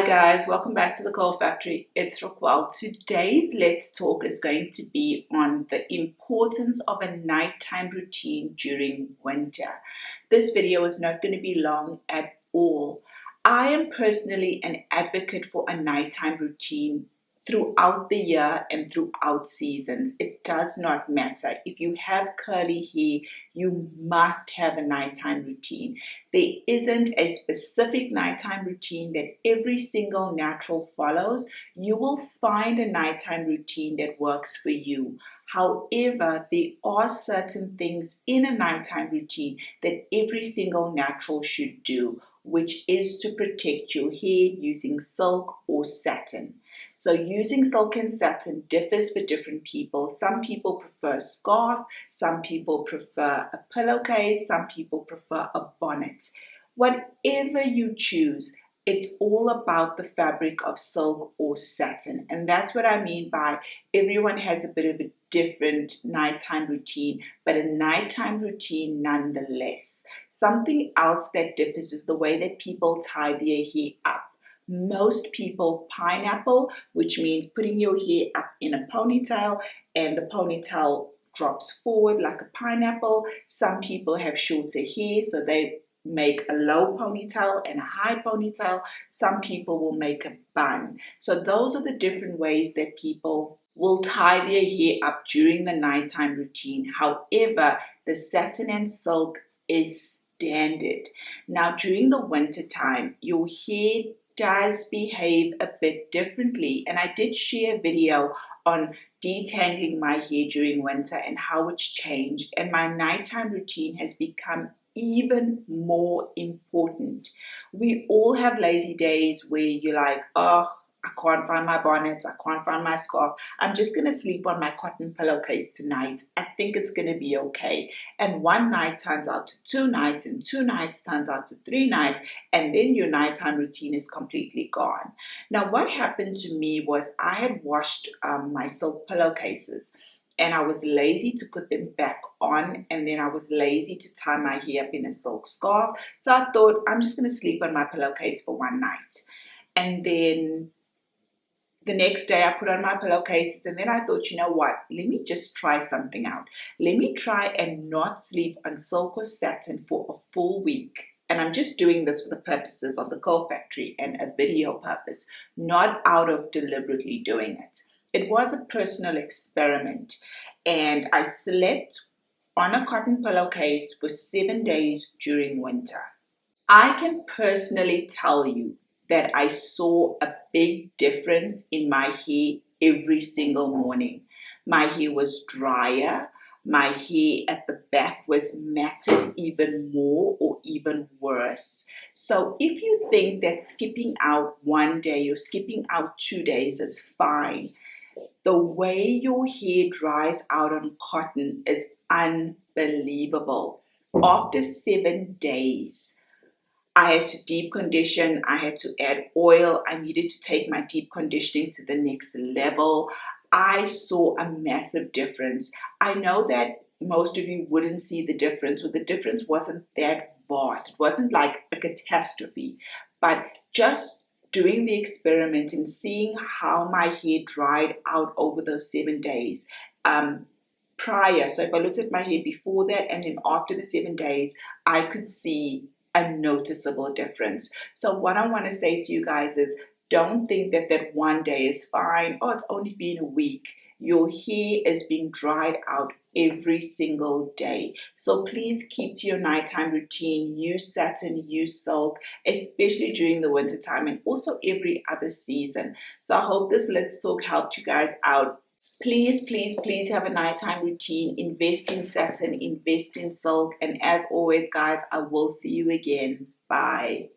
guys, welcome back to the Coal Factory. It's Raquel. Today's Let's Talk is going to be on the importance of a nighttime routine during winter. This video is not going to be long at all. I am personally an advocate for a nighttime routine throughout the year and throughout seasons. It does not matter. If you have curly hair, you must have a nighttime routine. There isn't a specific nighttime routine that every single natural follows. You will find a nighttime routine that works for you. However, there are certain things in a nighttime routine that every single natural should do, which is to protect your hair using silk or satin. So using silk and satin differs for different people. Some people prefer a scarf, some people prefer a pillowcase, some people prefer a bonnet. Whatever you choose, it's all about the fabric of silk or satin. And that's what I mean by everyone has a bit of a different nighttime routine, but a nighttime routine nonetheless. Something else that differs is the way that people tie their hair up. Most people pineapple, which means putting your hair up in a ponytail and the ponytail drops forward like a pineapple. Some people have shorter hair, so they make a low ponytail and a high ponytail. Some people will make a bun. So those are the different ways that people will tie their hair up during the nighttime routine. However, the satin and silk is standard. Now, during the winter time, your hair does behave a bit differently, and I did share a video on detangling my hair during winter and how it's changed, and my nighttime routine has become even more important. We all have lazy days where you're like, oh, I can't find my bonnet, I can't find my scarf. I'm just going to sleep on my cotton pillowcase tonight. I think it's going to be okay. And one night turns out to 2 nights, and 2 nights turns out to 3 nights, and then your nighttime routine is completely gone. Now, what happened to me was I had washed my silk pillowcases, and I was lazy to put them back on, and then I was lazy to tie my hair up in a silk scarf. So I thought, I'm just going to sleep on my pillowcase for one night. And then the next day I put on my pillowcases, and then I thought, you know what, let me just try something out. Let me try and not sleep on silk or satin for a full week. And I'm just doing this for the purposes of the Coal Factory and a video purpose, not out of deliberately doing it. It was a personal experiment, and I slept on a cotton pillowcase for 7 days during winter. I can personally tell you that I saw a big difference in my hair every single morning. My hair was drier. My hair at the back was matted even more or even worse. So if you think that skipping out one day or skipping out 2 days is fine, the way your hair dries out on cotton is unbelievable. After 7 days, I had to deep condition, I had to add oil, I needed to take my deep conditioning to the next level. I saw a massive difference. I know that most of you wouldn't see the difference, or the difference wasn't that vast. It wasn't like a catastrophe, but just doing the experiment and seeing how my hair dried out over those 7 days, prior, so if I looked at my hair before that and then after the 7 days, I could see a noticeable difference. So what I want to say to you guys is, don't think that that one day is fine. Oh, it's only been a week. Your hair is being dried out every single day. So please keep to your nighttime routine. Use satin, use silk, especially during the winter time and also every other season. So I hope this Let's Talk helped you guys out. Please, please, please have a nighttime routine. Invest in satin, invest in silk. And as always, guys, I will see you again. Bye.